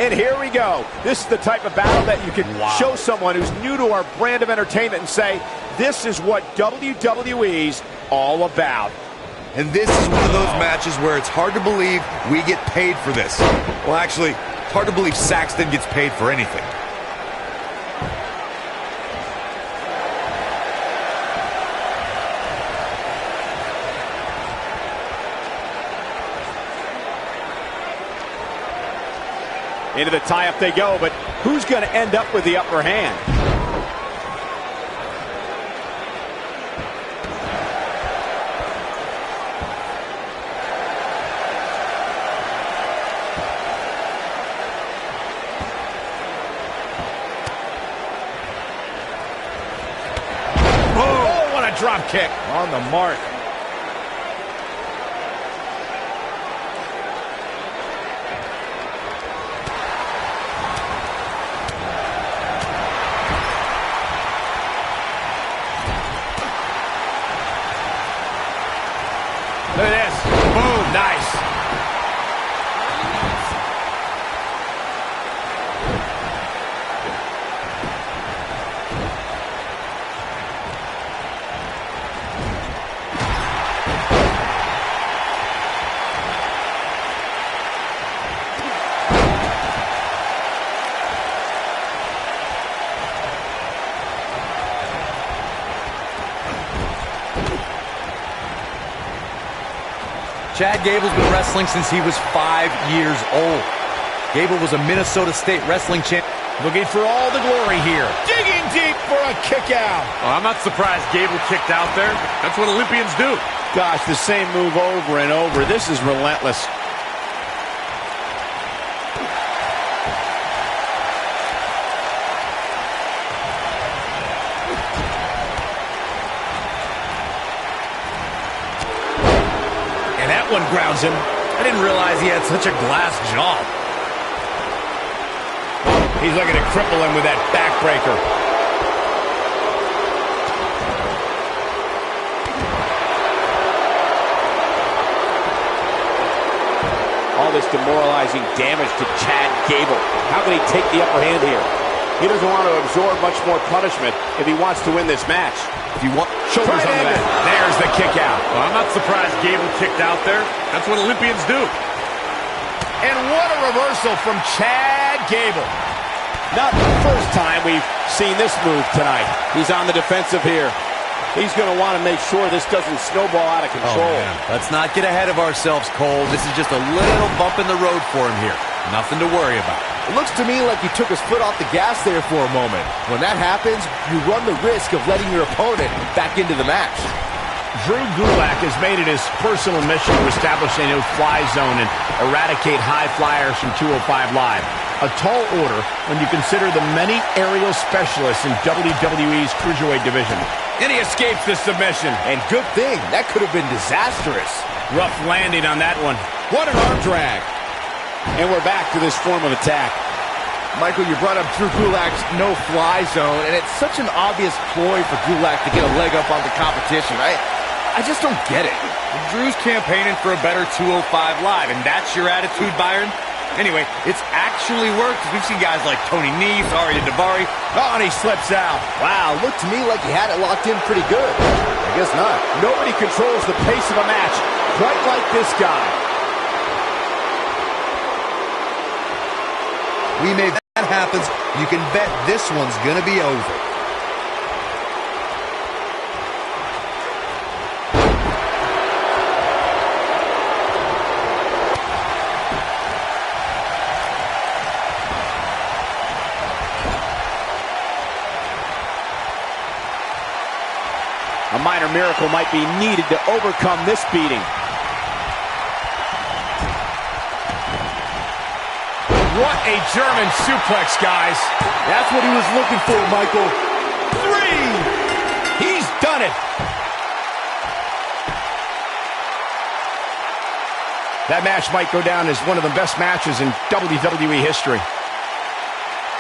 And here we go. This is the type of battle that you can show someone who's new to our brand of entertainment and say, this is what WWE's all about. And this is one of those matches where it's hard to believe we get paid for this. Well, actually, hard to believe Saxton gets paid for anything. Into the tie-up they go, but who's going to end up with the upper hand? Oh, what a drop kick. On the mark. Look at this. Boom. Nice. Chad Gable's been wrestling since he was 5 years old. Gable was a Minnesota State wrestling champ. Looking for all the glory here. Digging deep for a kick out. Oh, I'm not surprised Gable kicked out there. That's what Olympians do. Gosh, the same move over and over. This is relentless. One grounds him. I didn't realize he had such a glass jaw. He's looking to cripple him with that backbreaker. All this demoralizing damage to Chad Gable. How can he take the upper hand here? He doesn't want to absorb much more punishment if he wants to win this match. If you want shoulders on the back. There's the kick out. Well, I'm not surprised Gable kicked out there. That's what Olympians do. And what a reversal from Chad Gable. Not the first time we've seen this move tonight. He's on the defensive here. He's going to want to make sure this doesn't snowball out of control. Oh, let's not get ahead of ourselves, Cole. This is just a little bump in the road for him here. Nothing to worry about. It looks to me like he took his foot off the gas there for a moment. When that happens, you run the risk of letting your opponent back into the match. Drew Gulak has made it his personal mission to establish a no-fly zone and eradicate high flyers from 205 Live. A tall order when you consider the many aerial specialists in WWE's Cruiserweight division. And he escapes the submission. And good thing, that could have been disastrous. Rough landing on that one. What an arm drag. And we're back to this form of attack. Michael, you brought up Drew Gulak's no-fly zone, and it's such an obvious ploy for Gulak to get a leg up on the competition. I just don't get it. Drew's campaigning for a better 205 Live, and that's your attitude, Byron? Anyway, it's actually worked. We've seen guys like Tony Nese, Arya Daivari. Oh, and he slips out. Wow, looked to me like he had it locked in pretty good. I guess not. Nobody controls the pace of a match quite like this guy. We made that happens. You can bet this one's going to be over. A minor miracle might be needed to overcome this beating. What a German suplex, guys. That's what he was looking for, Michael. 3. He's done it. That match might go down as one of the best matches in WWE history.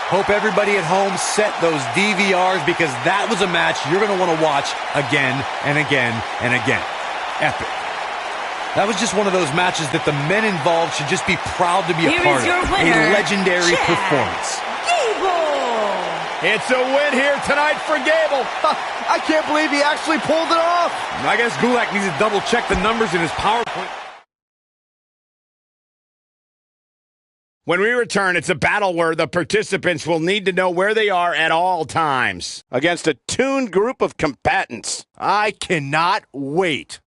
Hope everybody at home set those DVRs because that was a match you're going to want to watch again and again and again. Epic. That was just one of those matches that the men involved should just be proud to be a part of. A legendary performance. It's a win here tonight for Gable. I can't believe he actually pulled it off. I guess Gulak needs to double-check the numbers in his PowerPoint. When we return, it's a battle where the participants will need to know where they are at all times against a tuned group of combatants. I cannot wait.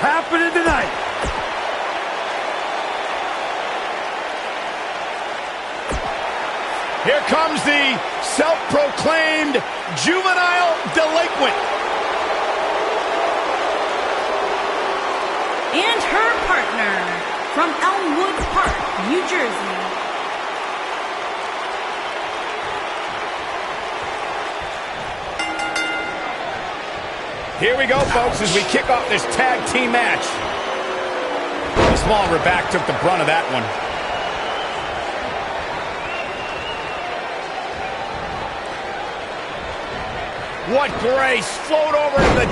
Happening tonight. Here comes the self-proclaimed juvenile delinquent. And her partner from Elmwood Park, New Jersey. Here we go, folks, as we kick off this tag team match. The smaller back took the brunt of that one. What grace! Float over to the...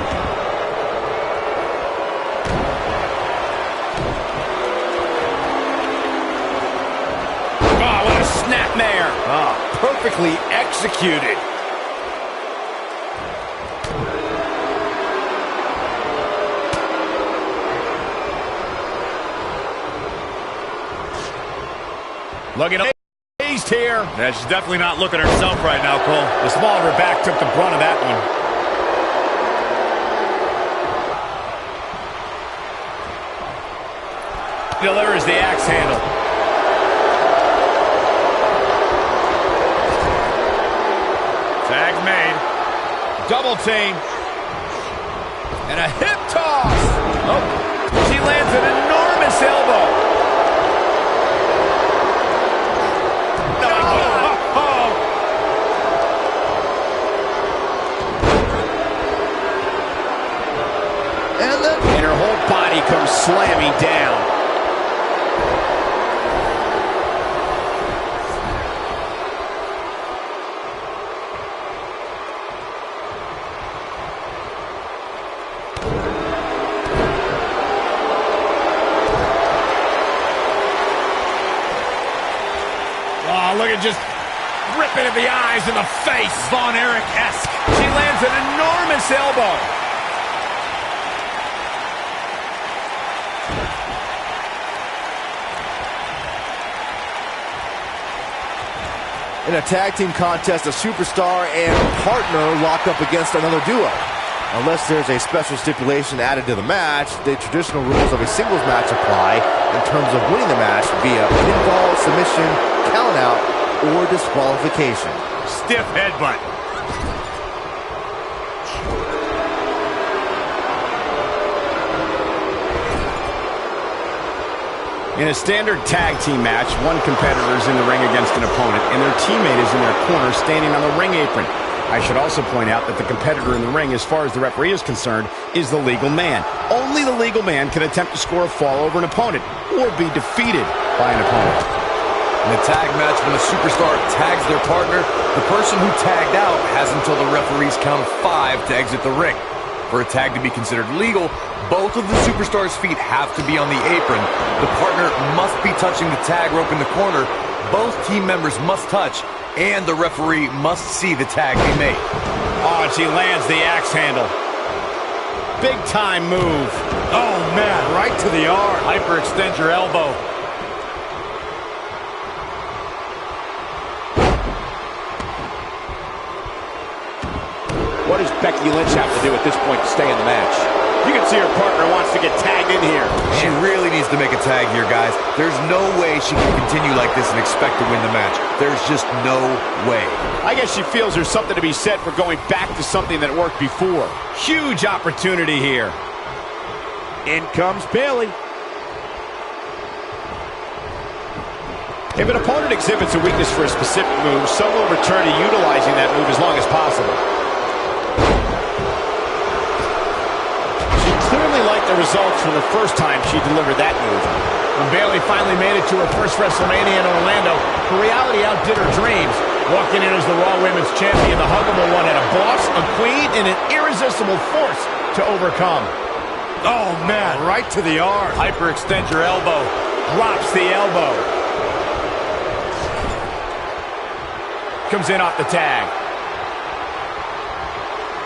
Oh, what a snapmare! Ah, perfectly executed. Looking amazed here. Yeah, she's definitely not looking herself right now, Cole. The smaller back took the brunt of that one. Delivers the axe handle. Tag's made. Double team. And a hip toss. Oh, she lands an enormous elbow. And her whole body comes slamming down. Oh, look at just ripping at the eyes and the face. Von Erich-esque. She lands an enormous elbow. In a tag team contest, a superstar and partner lock up against another duo. Unless there's a special stipulation added to the match, the traditional rules of a singles match apply in terms of winning the match via pinfall, submission, countout, or disqualification. Stiff headbutt. In a standard tag team match, one competitor is in the ring against an opponent, and their teammate is in their corner standing on the ring apron. I should also point out that the competitor in the ring, as far as the referee is concerned, is the legal man. Only the legal man can attempt to score a fall over an opponent or be defeated by an opponent. In a tag match, when a superstar tags their partner, the person who tagged out has until the referee's count of 5 to exit the ring. For a tag to be considered legal, both of the superstars' feet have to be on the apron. The partner must be touching the tag rope in the corner. Both team members must touch, and the referee must see the tag be made. Oh, and she lands the axe handle. Big-time move. Oh, man, right to the arm. Hyperextend your elbow. What does Becky Lynch have to do at this point to stay in the match? You can see her partner wants to get tagged in here. She really needs to make a tag here, guys. There's no way she can continue like this and expect to win the match. There's just no way. I guess she feels there's something to be said for going back to something that worked before. Huge opportunity here. In comes Bayley. If an opponent exhibits a weakness for a specific move, some will return to utilizing that move as long as possible. She clearly liked the results from the first time she delivered that move. When Bayley finally made it to her first WrestleMania in Orlando, her reality outdid her dreams. Walking in as the Raw Women's Champion, the Huggable One had a boss, a queen, and an irresistible force to overcome. Oh, man, right to the arm. Hyperextend your elbow. Drops the elbow. Comes in off the tag.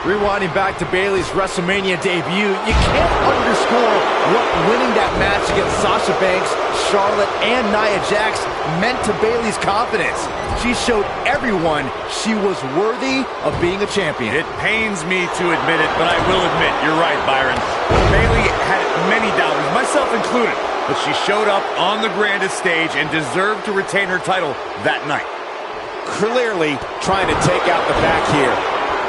Rewinding back to Bayley's WrestleMania debut, you can't underscore what winning that match against Sasha Banks, Charlotte, and Nia Jax meant to Bayley's confidence. She showed everyone she was worthy of being a champion. It pains me to admit it, but I will admit, you're right, Byron. Bayley had many doubters, myself included, but she showed up on the grandest stage and deserved to retain her title that night. Clearly trying to take out the back here.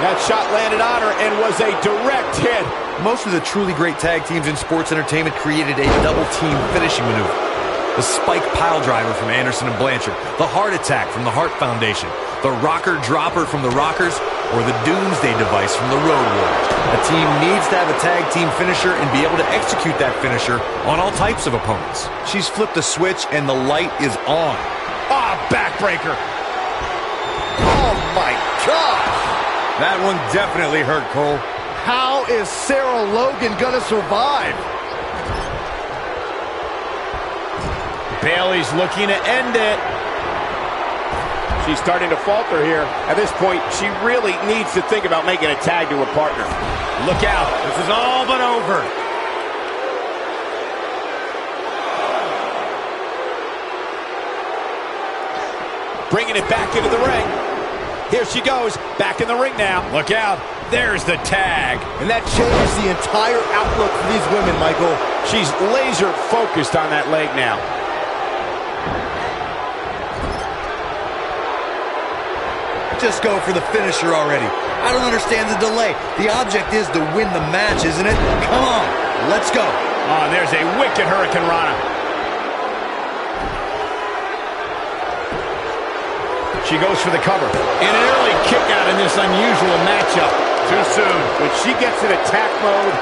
That shot landed on her and was a direct hit. Most of the truly great tag teams in sports entertainment created a double-team finishing maneuver. The spike pile driver from Anderson and Blanchard, the heart attack from the Hart Foundation, the rocker dropper from the Rockers, or the Doomsday device from the Road Warriors. A team needs to have a tag team finisher and be able to execute that finisher on all types of opponents. She's flipped a switch and the light is on. Ah, backbreaker. Oh my gosh! That one definitely hurt, Cole. How is Sarah Logan gonna survive? Bayley's looking to end it. She's starting to falter here. At this point, she really needs to think about making a tag to her partner. Look out. This is all but over. Bringing it back into the ring. Here she goes, back in the ring now. Look out. There's the tag. And that changes the entire outlook for these women, Michael. She's laser focused on that leg now. Just go for the finisher already. I don't understand the delay. The object is to win the match, isn't it? Come on, let's go. Oh, there's a wicked Hurricane Rana. She goes for the cover. And an early kick out in this unusual matchup. Too soon. When she gets in attack mode,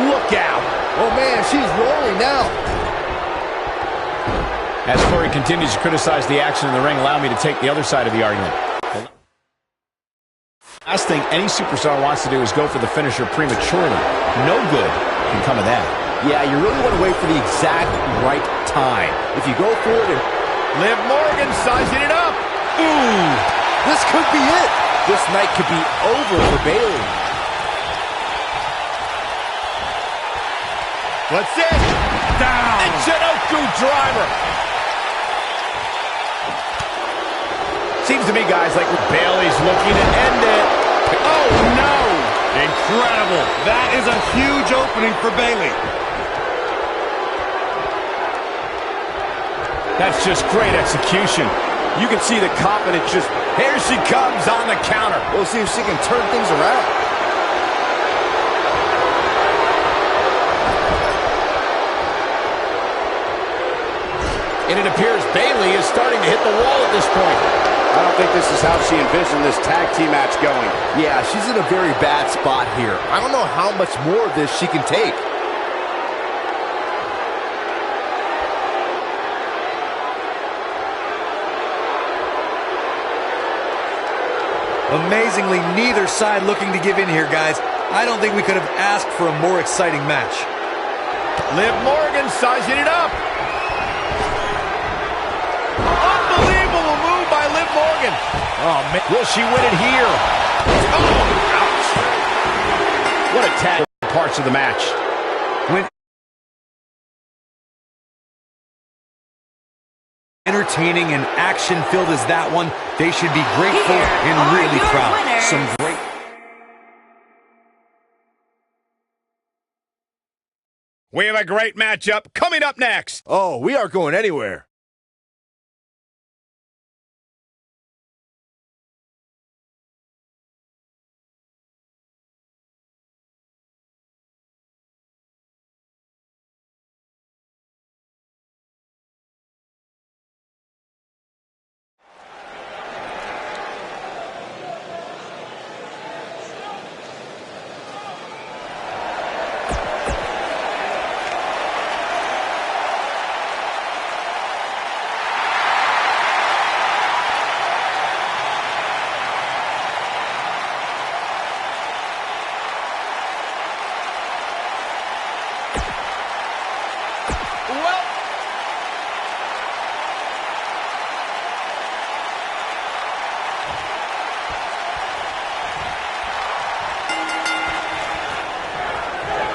look out. Oh man, she's rolling now. As Corey continues to criticize the action in the ring, allow me to take the other side of the argument. Last thing any superstar wants to do is go for the finisher prematurely. No good can come of that. Yeah, you really want to wait for the exact right time. If you go for it and... Liv Morgan sizing it up. Ooh, this could be it. This night could be over for Bayley. What's it? Down. And Jinoku driver. Seems to me, guys, like Bayley's looking to end it. Oh, no. Incredible. That is a huge opening for Bayley. That's just great execution. You can see the confidence just... Here she comes on the counter. We'll see if she can turn things around. And it appears Bayley is starting to hit the wall at this point. I don't think this is how she envisioned this tag team match going. Yeah, she's in a very bad spot here. I don't know how much more of this she can take. Amazingly, neither side looking to give in here, guys. I don't think we could have asked for a more exciting match. Liv Morgan sizing it up. Unbelievable move by Liv Morgan. Oh, man. Will she win it here? Oh, ouch. What a tag parts of the match. When entertaining and action-filled as that one, they should be grateful and really proud. Some great... We have a great matchup coming up next. Oh, we aren't going anywhere.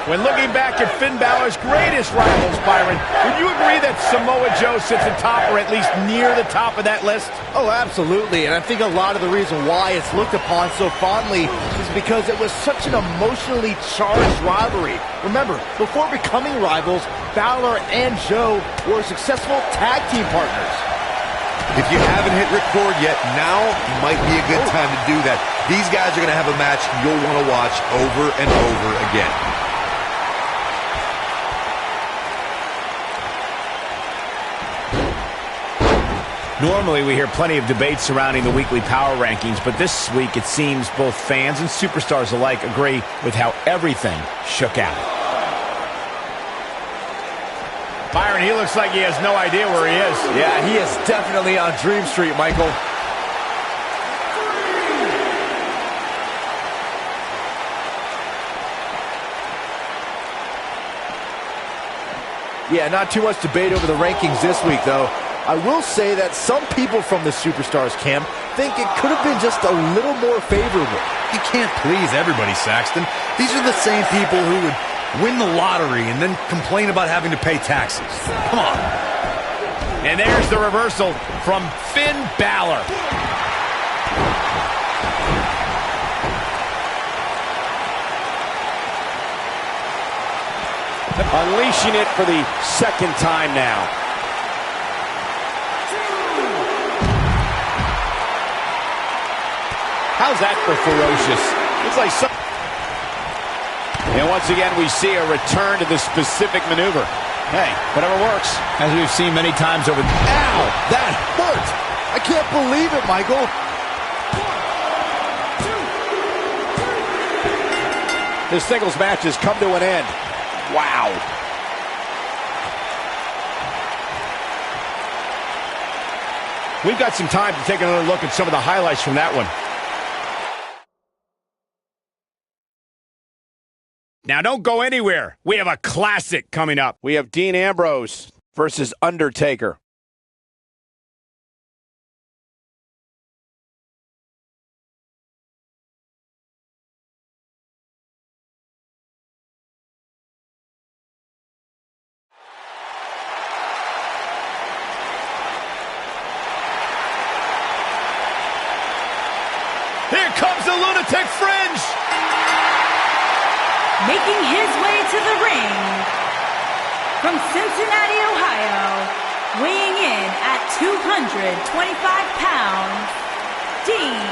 When looking back at Finn Balor's greatest rivals, Byron, would you agree that Samoa Joe sits atop or at least near the top of that list? Oh, absolutely. And I think a lot of the reason why it's looked upon so fondly is because it was such an emotionally charged rivalry. Remember, before becoming rivals, Balor and Joe were successful tag team partners. If you haven't hit record yet, now might be a good time to do that. These guys are going to have a match you'll want to watch over and over again. Normally, we hear plenty of debate surrounding the weekly power rankings, but this week it seems both fans and superstars alike agree with how everything shook out. Byron, he looks like he has no idea where he is. Yeah, he is definitely on Dream Street, Michael. Yeah, not too much debate over the rankings this week, though. I will say that some people from the Superstars camp think it could have been just a little more favorable. You can't please everybody, Saxton. These are the same people who would win the lottery and then complain about having to pay taxes. Come on. And there's the reversal from Finn Balor. Unleashing it for the second time now. How's that for ferocious? It's like some... And once again, we see a return to the specific maneuver. Hey, whatever works. As we've seen many times over... Ow! That hurt! I can't believe it, Michael! 1, 2, 3. This singles match has come to an end. Wow. We've got some time to take another look at some of the highlights from that one. Now, don't go anywhere. We have a classic coming up. We have Dean Ambrose versus Undertaker. Here comes the Lunatic Fringe! Making his way to the ring, from Cincinnati, Ohio, weighing in at 225 pounds, Dean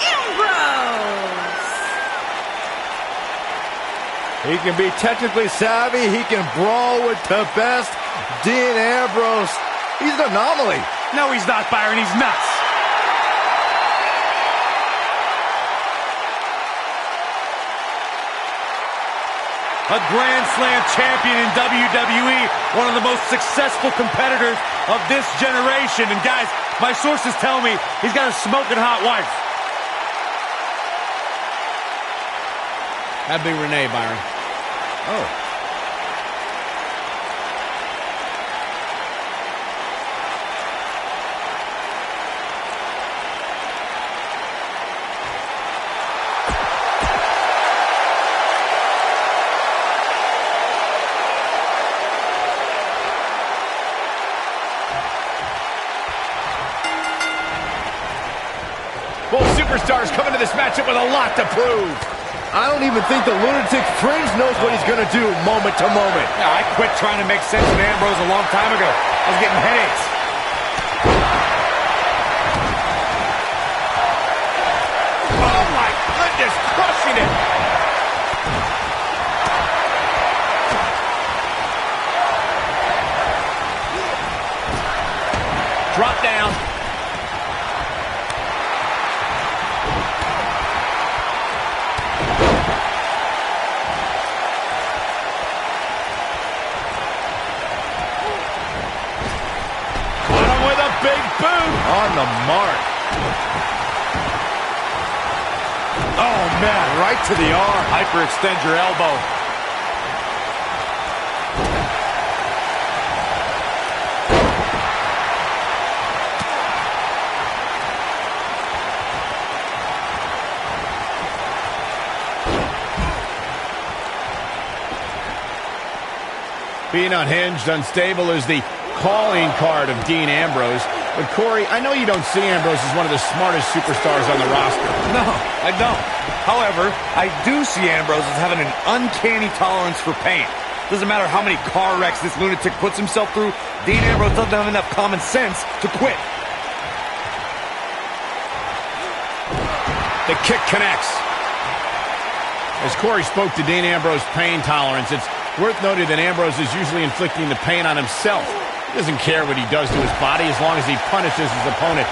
Ambrose. He can be technically savvy. He can brawl with the best. Dean Ambrose, he's an anomaly. No, he's not, Byron. He's nuts. A Grand Slam champion in WWE, one of the most successful competitors of this generation. And guys, my sources tell me he's got a smoking hot wife. That'd be Renee, Byron. Oh. superstars coming to this matchup with a lot to prove. I don't even think the lunatic fringe knows what he's going to do moment to moment. Yeah, I quit trying to make sense of Ambrose a long time ago. I was getting headaches. Oh my goodness, crushing it. Drop down. Caught him with a big boot. On the mark. Oh, man, right to the arm. Hyperextend your elbow. Being unhinged, unstable is the calling card of Dean Ambrose. But Corey, I know you don't see Ambrose as one of the smartest superstars on the roster. No, I don't. However, I do see Ambrose as having an uncanny tolerance for pain. Doesn't matter how many car wrecks this lunatic puts himself through, Dean Ambrose doesn't have enough common sense to quit. The kick connects. As Corey spoke to Dean Ambrose's pain tolerance, it's worth noting that Ambrose is usually inflicting the pain on himself. He doesn't care what he does to his body as long as he punishes his opponent.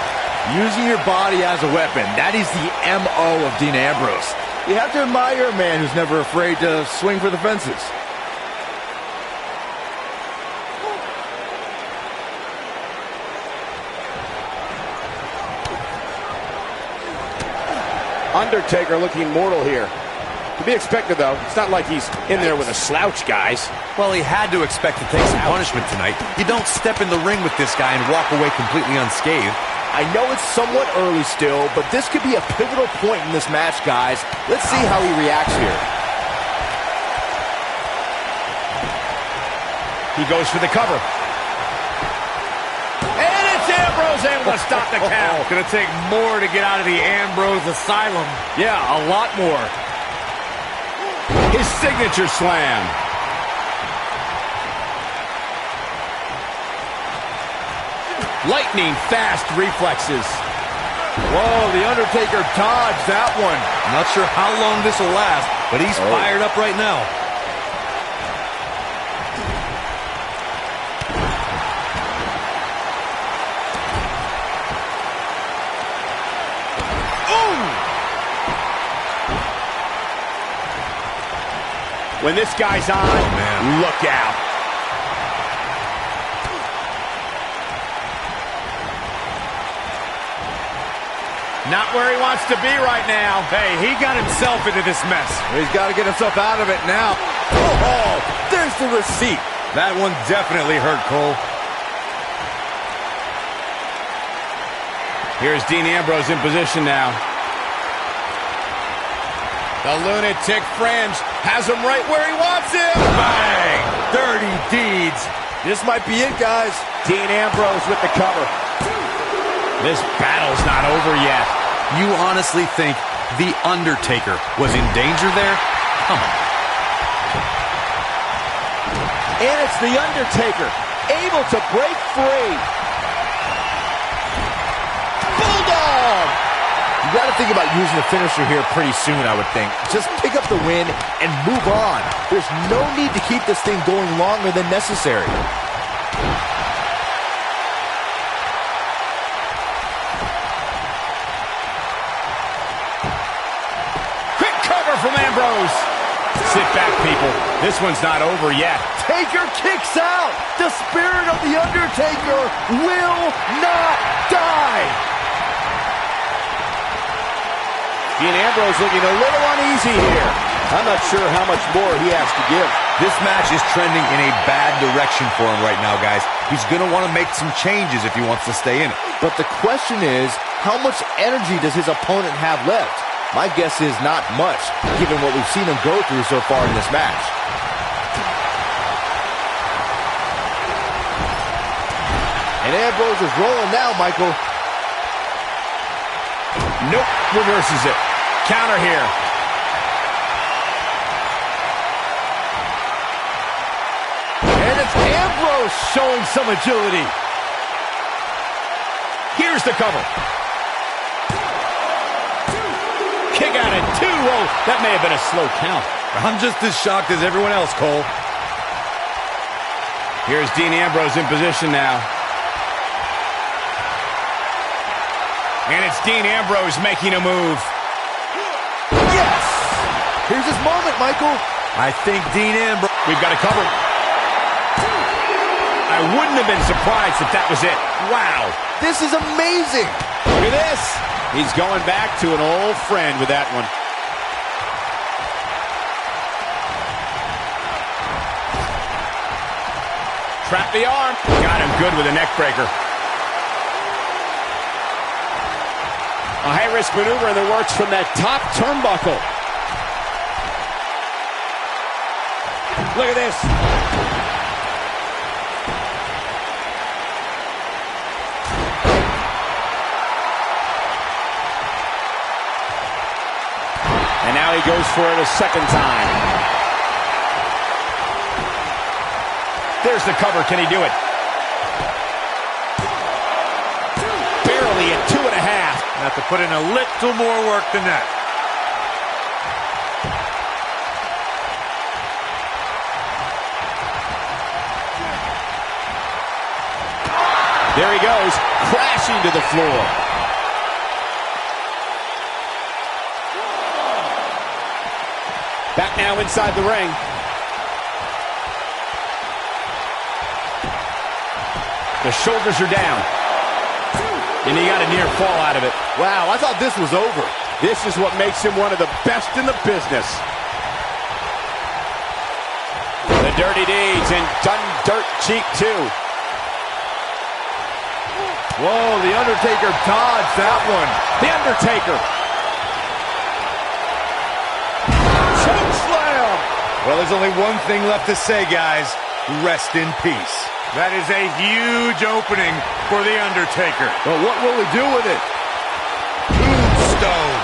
Using your body as a weapon, that is the M.O. of Dean Ambrose. You have to admire a man who's never afraid to swing for the fences. Undertaker looking mortal here. To be expected, though. It's not like he's in there with a slouch, guys. Well, he had to expect to take some punishment tonight. You don't step in the ring with this guy and walk away completely unscathed. I know it's somewhat early still, but this could be a pivotal point in this match, guys. Let's see how he reacts here. He goes for the cover. And it's Ambrose able to stop the count. Gonna take more to get out of the Ambrose asylum. Yeah, a lot more. His signature slam. Lightning fast reflexes. Whoa, The Undertaker dodged that one. Not sure how long this will last, but he's fired up right now. When this guy's on, look out. Not where he wants to be right now. Hey, he got himself into this mess. He's got to get himself out of it now. Oh, there's the receipt. That one definitely hurt, Cole. Here's Dean Ambrose in position now. The lunatic fringe has him right where he wants him. Bang! Dirty deeds. This might be it, guys. Dean Ambrose with the cover. This battle's not over yet. You honestly think The Undertaker was in danger there? Come on. And it's The Undertaker able to break free. Bulldog! You got to think about using the finisher here pretty soon, I would think. Just pick up the win and move on. There's no need to keep this thing going longer than necessary. Quick cover from Ambrose. Sit back, people. This one's not over yet. Taker kicks out. The spirit of The Undertaker will not die. Dean Ambrose looking a little uneasy here. I'm not sure how much more he has to give. This match is trending in a bad direction for him right now, guys. He's going to want to make some changes if he wants to stay in it. But the question is, how much energy does his opponent have left? My guess is not much, given what we've seen him go through so far in this match. And Ambrose is rolling now, Michael. Nope, reverses it. Counter here. And it's Ambrose showing some agility. Here's the cover. Kick out at 2. Oh, that may have been a slow count. I'm just as shocked as everyone else, Cole. Here's Dean Ambrose in position now. And it's Dean Ambrose making a move. Yes! Here's his moment, Michael. I think Dean Ambrose... We've got it covered. I wouldn't have been surprised if that was it. Wow. This is amazing. Look at this. He's going back to an old friend with that one. Trap the arm. Got him good with a neck breaker. A high-risk maneuver in the works from that top turnbuckle. Look at this. And now he goes for it a second time. There's the cover. Can he do it? Barely at 2.5. Have to put in a little more work than that. There he goes, crashing to the floor. Back now inside the ring. The shoulders are down. And he got a near fall out of it. Wow, I thought this was over. This is what makes him one of the best in the business. The dirty deeds and done dirt cheap too. Whoa, The Undertaker dodged that one. The Undertaker. Choke slam. Well, there's only one thing left to say, guys. Rest in peace. That is a huge opening for The Undertaker. But what will he do with it? Tombstone.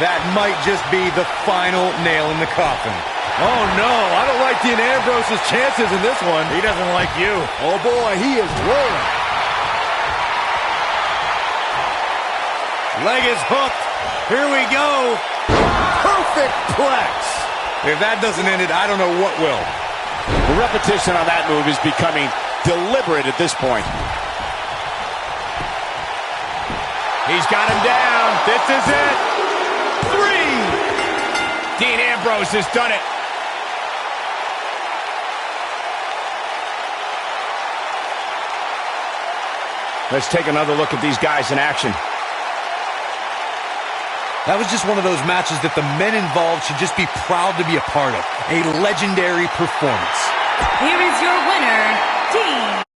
That might just be the final nail in the coffin. Oh, no. I don't like Dean Ambrose's chances in this one. He doesn't like you. Oh, boy, he is rolling. Leg is hooked. Here we go. Perfect plex. If that doesn't end it, I don't know what will. The repetition on that move is becoming deliberate at this point. He's got him down. This is it. 3. Dean Ambrose has done it. Let's take another look at these guys in action. That was just one of those matches that the men involved should just be proud to be a part of. A legendary performance. Here is your winner, Dean